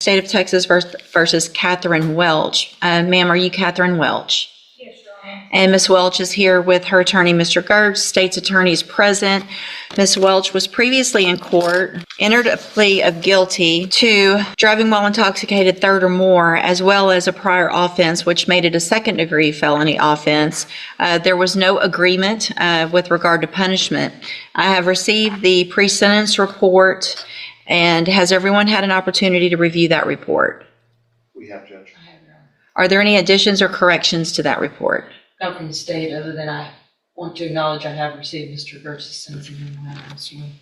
State of Texas versus Catherine Welch. Ma'am, are you Catherine Welch? Yes, Your Honor. And Ms. Welch is here with her attorney, Mr. Gertz. State's attorney is present. Ms. Welch was previously in court, entered a plea of guilty to driving while intoxicated third or more, as well as a prior offense, which made it a second-degree felony offense. There was no agreement with regard to punishment. I have received the pre-sentence report. And has everyone had an opportunity to review that report? We have, Judge. I have, Your Honor. Are there any additions or corrections to that report? Not from the state, other than I want to acknowledge I have received Mr. Gertz's sentencing memorandum.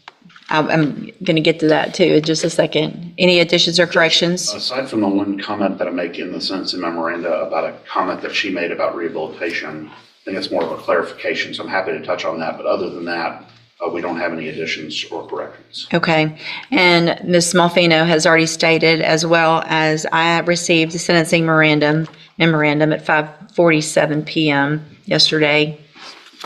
I'm going to get to that too in just a second. Any additions or corrections? Aside from the one comment that I make in the sentencing memoranda about a comment that she made about rehabilitation, I think it's more of a clarification, so I'm happy to touch on that. But other than that, we don't have any additions or corrections. Okay. And Ms. Malfino has already stated, as well as I received the sentencing memorandum at 5:47 p.m. yesterday.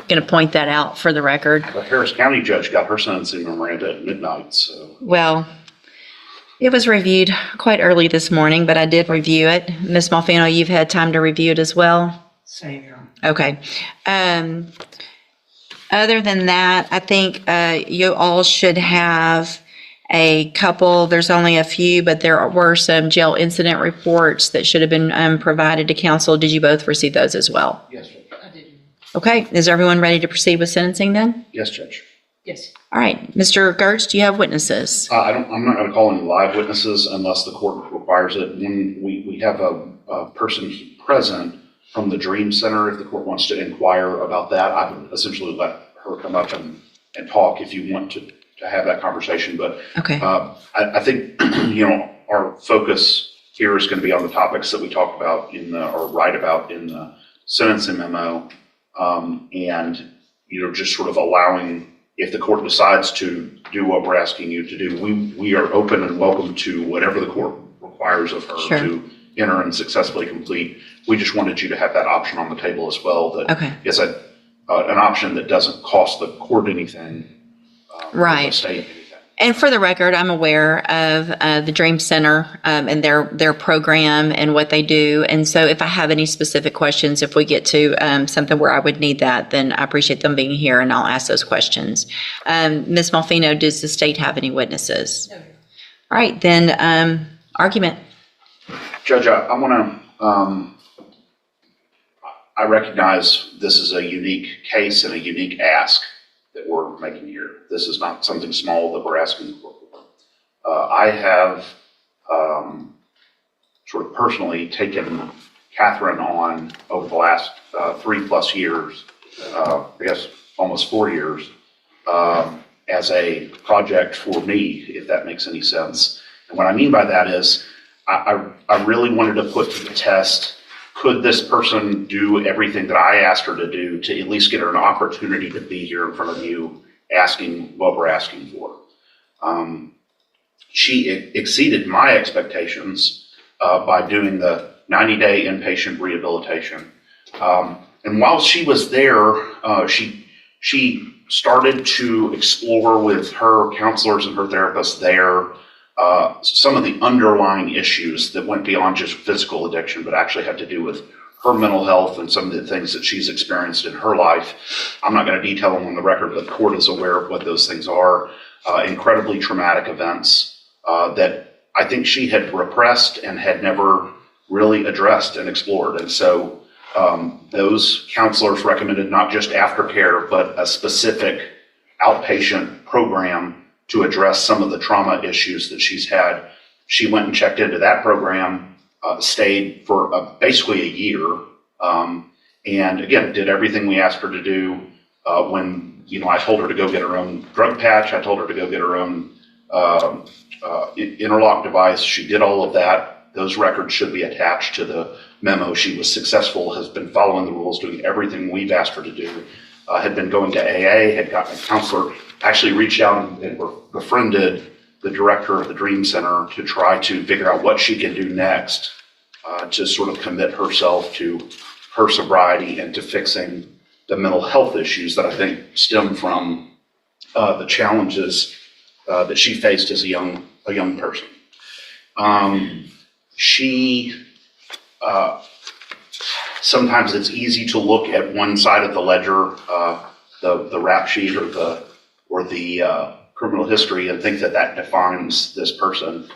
Going to point that out for the record. The Harris County judge got her sentencing memoranda at midnight, so. Well, it was reviewed quite early this morning, but I did review it. Ms. Malfino, you've had time to review it as well? Same, Your Honor. Okay. Other than that, I think you all should have a couple, there's only a few, but there were some jail incident reports that should have been provided to council. Did you both receive those as well? Yes, Judge. I did. Okay. Is everyone ready to proceed with sentencing then? Yes, Judge. Yes. All right. Mr. Gertz, do you have witnesses? I'm not going to call any live witnesses unless the court requires it. When we have a person present from the Dream Center, if the court wants to inquire about that, I would essentially let her come up and talk if you want to have that conversation. But Okay. I think, our focus here is going to be on the topics that we talked about or write about in the sentencing memo. And, just sort of allowing, if the court decides to do what we're asking you to do, we are open and welcome to whatever the court requires of her Sure. to enter and successfully complete. We just wanted you to have that option on the table as well. That Okay. is an option that doesn't cost the court anything. Right. Or the state anything. And for the record, I'm aware of the Dream Center and their program and what they do. And so if I have any specific questions, if we get to something where I would need that, then I appreciate them being here and I'll ask those questions. Ms. Malfino, does the state have any witnesses? No, Your Honor. All right, then argument. Judge, I want to, I recognize this is a unique case and a unique ask that we're making here. This is not something small that we're asking for. I have sort of personally taken Catherine on over the last 3+ years, I guess almost 4 years, as a project for me, if that makes any sense. And what I mean by that is I really wanted to put to the test, could this person do everything that I asked her to do to at least get her an opportunity to be here in front of you asking what we're asking for? She exceeded my expectations by doing the 90-day inpatient rehabilitation. And while she was there, she started to explore with her counselors and her therapists there some of the underlying issues that went beyond just physical addiction, but actually had to do with her mental health and some of the things that she's experienced in her life. I'm not going to detail them on the record, but the court is aware of what those things are. Incredibly traumatic events that I think she had repressed and had never really addressed and explored. And so those counselors recommended not just aftercare, but a specific outpatient program to address some of the trauma issues that she's had. She went and checked into that program, stayed for basically a year, and again, did everything we asked her to do. When I told her to go get her own drug patch, I told her to go get her own interlock device. She did all of that. Those records should be attached to the memo. She was successful, has been following the rules, doing everything we've asked her to do. Had been going to AA, had gotten a counselor, actually reached out and befriended the director of the Dream Center to try to figure out what she can do next to sort of commit herself to her sobriety and to fixing the mental health issues that I think stem from the challenges that she faced as a young person. She, sometimes it's easy to look at one side of the ledger, the rap sheet or the criminal history, and think that that defines this person.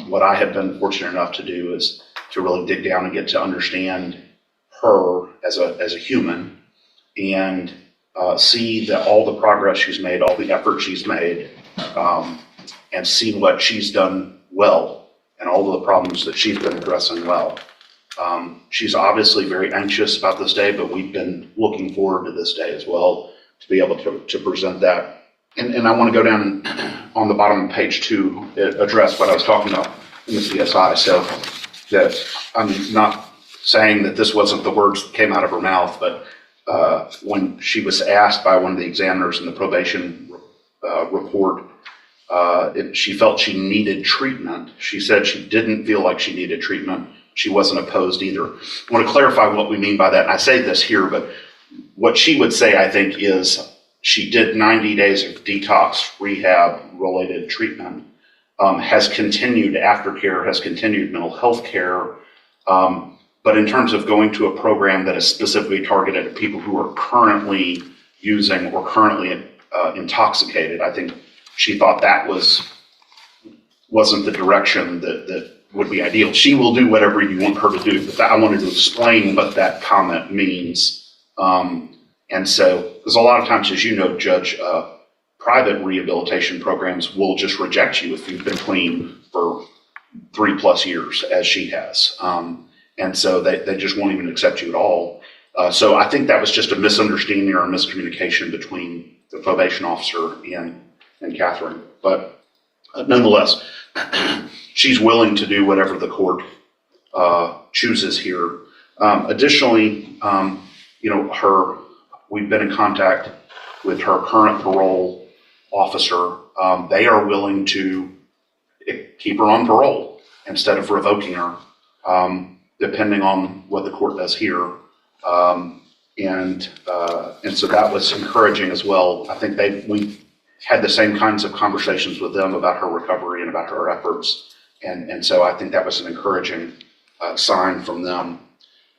What I have been fortunate enough to do is to really dig down and get to understand her as a human, and see that all the progress she's made, all the effort she's made, and see what she's done well and all of the problems that she's been addressing well. She's obviously very anxious about this day, but we've been looking forward to this day as well to be able to present that. And I want to go down on the bottom of page 2, address what I was talking about in the CSI. So that I'm not saying that this wasn't the words that came out of her mouth, but when she was asked by one of the examiners in the probation report, she felt she needed treatment. She said she didn't feel like she needed treatment. She wasn't opposed either. I want to clarify what we mean by that. And I say this here, but what she would say, I think, is she did 90 days of detox rehab related treatment, has continued aftercare, has continued mental health care. But in terms of going to a program that is specifically targeted at people who are currently using or currently intoxicated, I think she thought that wasn't the direction that would be ideal. She will do whatever you want her to do, but I wanted to explain what that comment means. And so, because a lot of times, as you know, Judge, private rehabilitation programs will just reject you if you've been clean for 3+ years, as she has. And so they just won't even accept you at all. So I think that was just a misunderstanding or a miscommunication between the probation officer and Catherine. But nonetheless, she's willing to do whatever the court chooses here. Additionally, we've been in contact with her current parole officer. They are willing to keep her on parole instead of revoking her, depending on what the court does here. And so that was encouraging as well. I think we had the same kinds of conversations with them about her recovery and about her efforts. And so I think that was an encouraging sign from them.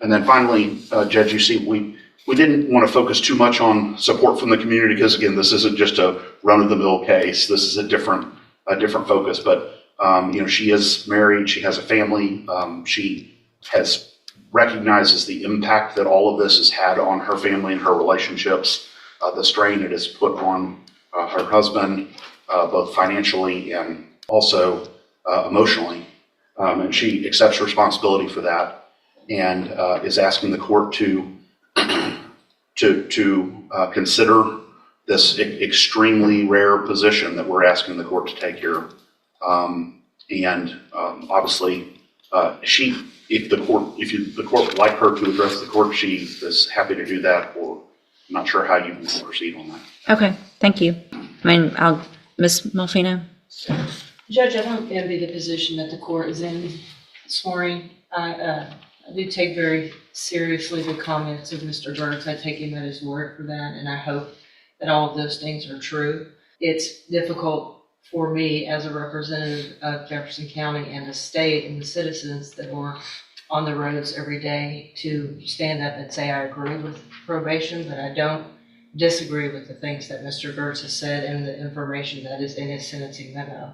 And then finally, Judge, you see, we didn't want to focus too much on support from the community because, again, this isn't just a run-of-the-mill case. This is a different focus. But she is married. She has a family. She recognizes the impact that all of this has had on her family and her relationships, the strain it has put on her husband, both financially and also emotionally. And she accepts responsibility for that and is asking the court to consider this extremely rare position that we're asking the court to take here. Obviously, if the court would like her to address the court, she is happy to do that, or I'm not sure how you want to proceed on that. Okay, thank you. Ms. Malfino? Judge, I don't envy the position that the court is in this morning. I do take very seriously the comments of Mr. Gertz. I take him at his word for that, and I hope that all of those things are true. It's difficult for me as a representative of Jefferson County and the state and the citizens that were on the roads every day to stand up and say I agree with probation, but I don't disagree with the things that Mr. Gertz has said and the information that is in his sentencing memo.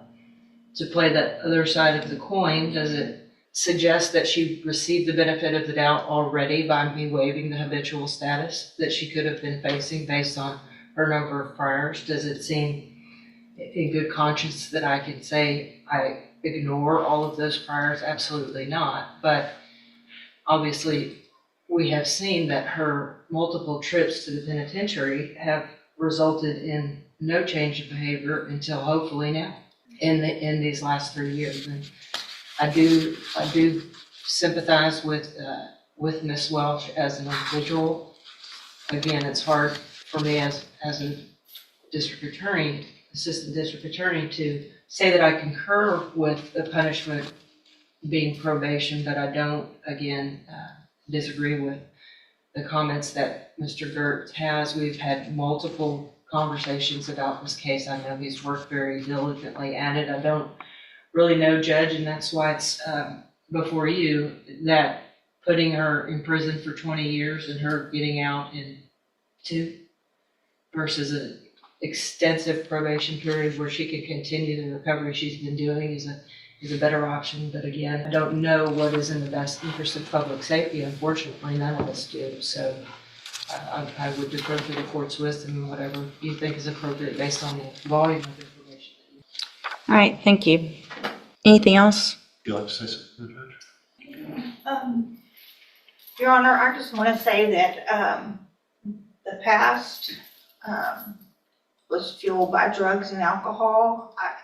To play the other side of the coin, does it suggest that she received the benefit of the doubt already by me waiving the habitual status that she could have been facing based on her number of priors? Does it seem in good conscience that I can say I ignore all of those priors? Absolutely not. But obviously, we have seen that her multiple trips to the penitentiary have resulted in no change of behavior until hopefully now in these last 3 years. And I do sympathize with Ms. Welch as an individual. Again, it's hard for me as a district attorney, assistant district attorney, to say that I concur with the punishment being probation, but I don't, again, disagree with the comments that Mr. Gertz has. We've had multiple conversations about this case. I know he's worked very diligently at it. I don't really no judge, and that's why it's before you, that putting her in prison for 20 years and her getting out in 2 versus an extensive probation period where she can continue the recovery she's been doing is a better option. But again, I don't know what is in the best interest of public safety. Unfortunately, none of us do. So I would defer to the court's wisdom and whatever you think is appropriate based on the volume of information. All right, thank you. Anything else? Would you like to say something, Judge? Your Honor, I just want to say that the past was fueled by drugs and alcohol. I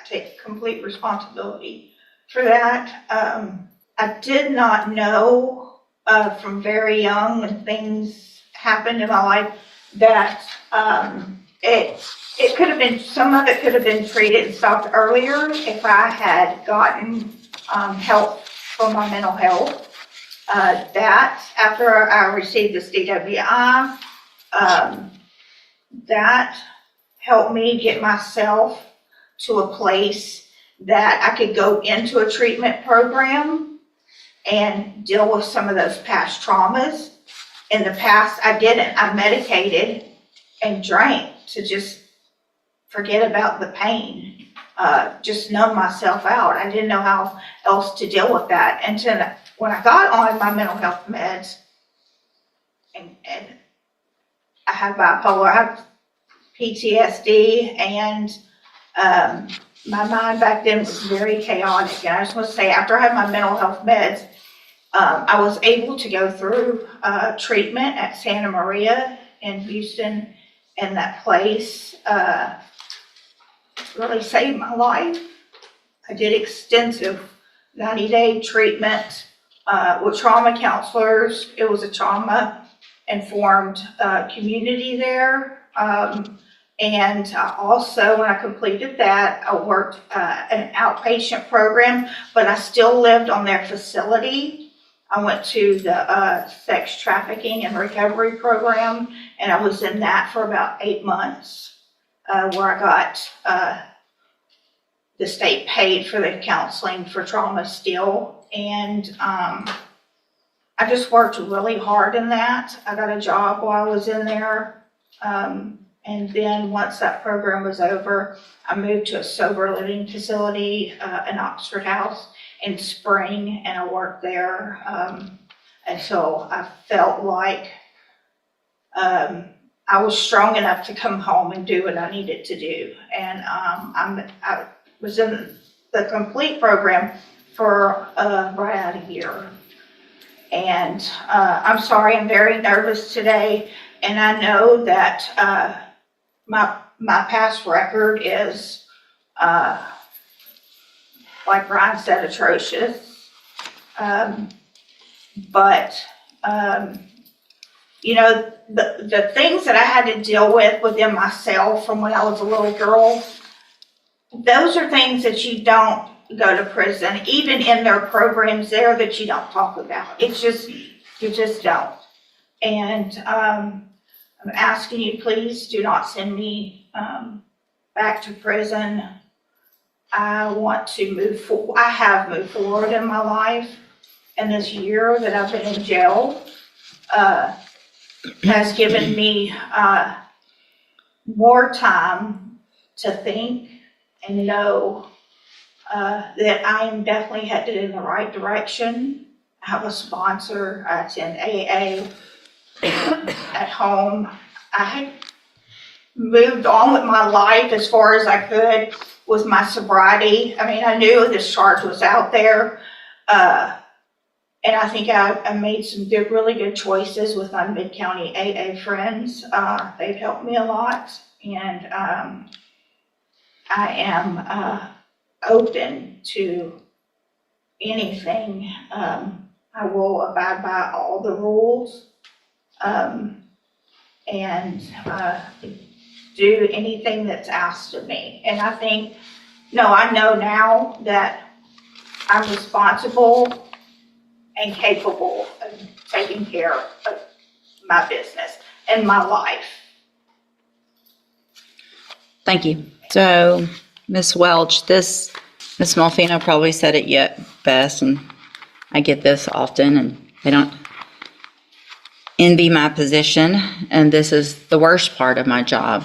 take complete responsibility for that. I did not know from very young when things happened in my life that it could have been, some of it could have been treated and stopped earlier if I had gotten help for my mental health. That after I received this DWI, that helped me get myself to a place that I could go into a treatment program and deal with some of those past traumas. In the past, I didn't. I medicated and drank to just forget about the pain, just numb myself out. I didn't know how else to deal with that. And when I got on my mental health meds, and I have bipolar, I have PTSD, and my mind back then was very chaotic. And I just want to say, after I had my mental health meds, I was able to go through treatment at Santa Maria in Houston, and that place really saved my life. I did extensive 90-day treatment with trauma counselors. It was a trauma-informed community there. And also, when I completed that, I worked an outpatient program, but I still lived on their facility. I went to the sex trafficking and recovery program, and I was in that for about 8 months, where I got the state paid for the counseling for trauma still. And I just worked really hard in that. I got a job while I was in there. And then once that program was over, I moved to a sober living facility in Oxford House in Spring, and I worked there until I felt like I was strong enough to come home and do what I needed to do. And I was in the complete program for right at a year. And I'm sorry, I'm very nervous today, and I know that my past record is, like Ryan said, atrocious. But you know, the things that I had to deal with within myself from when I was a little girl, those are things that you don't go to prison, even in their programs there, that you don't talk about. It's just, you just don't. And I'm asking you, please do not send me back to prison. I want to move forward. I have moved forward in my life, and this year that I've been in jail has given me more time to think and know that I am definitely headed in the right direction. I have a sponsor. I attend AA at home. I had moved on with my life as far as I could with my sobriety. I mean, I knew this charge was out there. And I think I made some really good choices with my Mid-County AA friends. They've helped me a lot. And I am open to anything. I will abide by all the rules and do anything that's asked of me. And I think, I know now that I'm responsible and capable of taking care of my business and my life. Thank you. So, Ms. Welch, this Ms. Malfino probably said it yet best, and I get this often, and they don't envy my position, and this is the worst part of my job.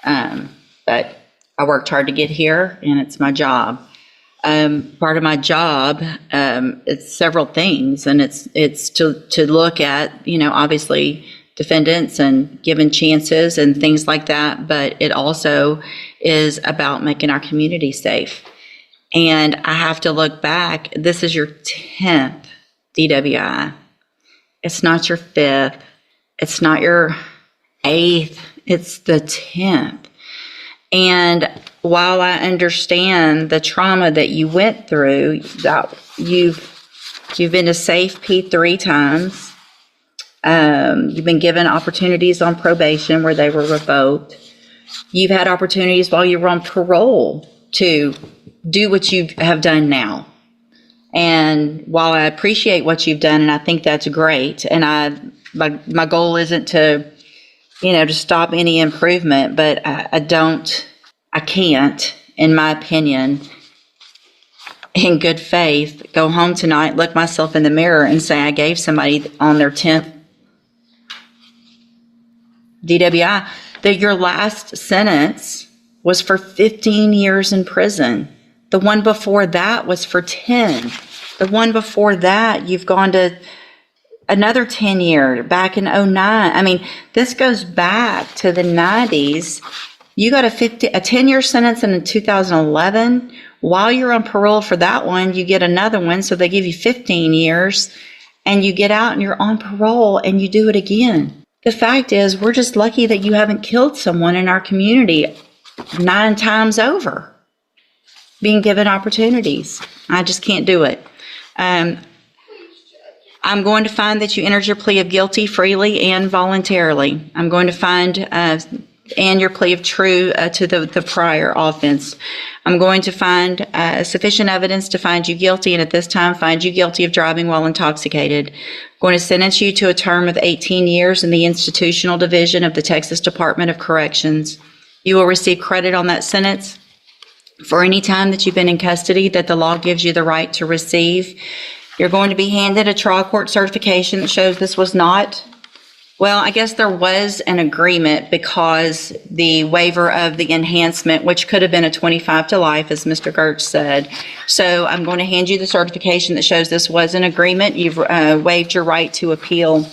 But I worked hard to get here, and it's my job. Part of my job, it's several things, and it's to look at, obviously defendants and giving chances and things like that, but it also is about making our community safe. And I have to look back. This is your 10th DWI. It's not your 5th. It's not your 8th. It's the 10th. And while I understand the trauma that you went through, that you've been to safe P 3 times. You've been given opportunities on probation where they were revoked. You've had opportunities while you were on parole to do what you have done now. And while I appreciate what you've done, and I think that's great, and my goal isn't to, to stop any improvement, but I can't, in my opinion, in good faith, go home tonight, look myself in the mirror and say I gave somebody on their 10th DWI, that your last sentence was for 15 years in prison. The one before that was for 10. The one before that, you've gone to another 10 year, back in 09. I mean, this goes back to the 90s. You got a 10-year sentence in 2011. While you're on parole for that one, you get another one. So they give you 15 years and you get out and you're on parole and you do it again. The fact is, we're just lucky that you haven't killed someone in our community 9 times over, being given opportunities. I just can't do it. I'm going to find that you entered your plea of guilty freely and voluntarily. I'm going to find and your plea of true to the prior offense. I'm going to find sufficient evidence to find you guilty, and at this time find you guilty of driving while intoxicated. I'm going to sentence you to a term of 18 years in the institutional division of the Texas Department of Corrections. You will receive credit on that sentence for any time that you've been in custody that the law gives you the right to receive. You're going to be handed a trial court certification that shows this was not, well, I guess there was an agreement because the waiver of the enhancement, which could have been a 25 to life, as Mr. Gertz said. So I'm going to hand you the certification that shows this was an agreement. You've waived your right to appeal.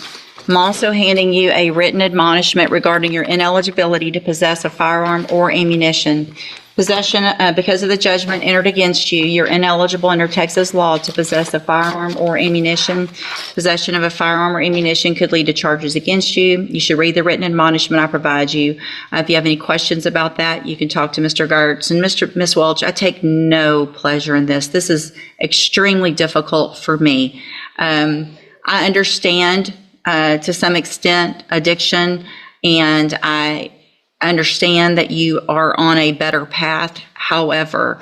I'm also handing you a written admonishment regarding your ineligibility to possess a firearm or ammunition. Possession, because of the judgment entered against you, you're ineligible under Texas law to possess a firearm or ammunition. Possession of a firearm or ammunition could lead to charges against you. You should read the written admonishment I provide you. If you have any questions about that, you can talk to Mr. Gertz. And Ms. Welch, I take no pleasure in this. This is extremely difficult for me. I understand to some extent addiction, and I understand that you are on a better path. However,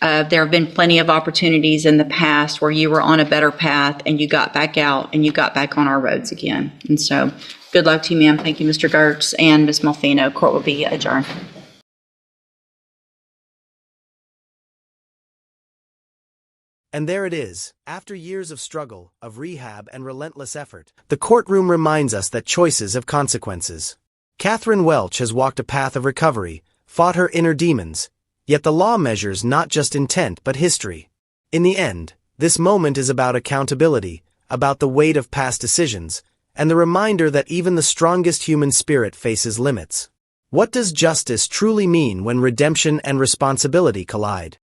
there have been plenty of opportunities in the past where you were on a better path and you got back out and you got back on our roads again. And so good luck to you, ma'am. Thank you, Mr. Gertz and Ms. Malfino. Court will be adjourned. And there it is. After years of struggle, of rehab and relentless effort, the courtroom reminds us that choices have consequences. Catherine Welch has walked a path of recovery, fought her inner demons, yet the law measures not just intent but history. In the end, this moment is about accountability, about the weight of past decisions, and the reminder that even the strongest human spirit faces limits. What does justice truly mean when redemption and responsibility collide?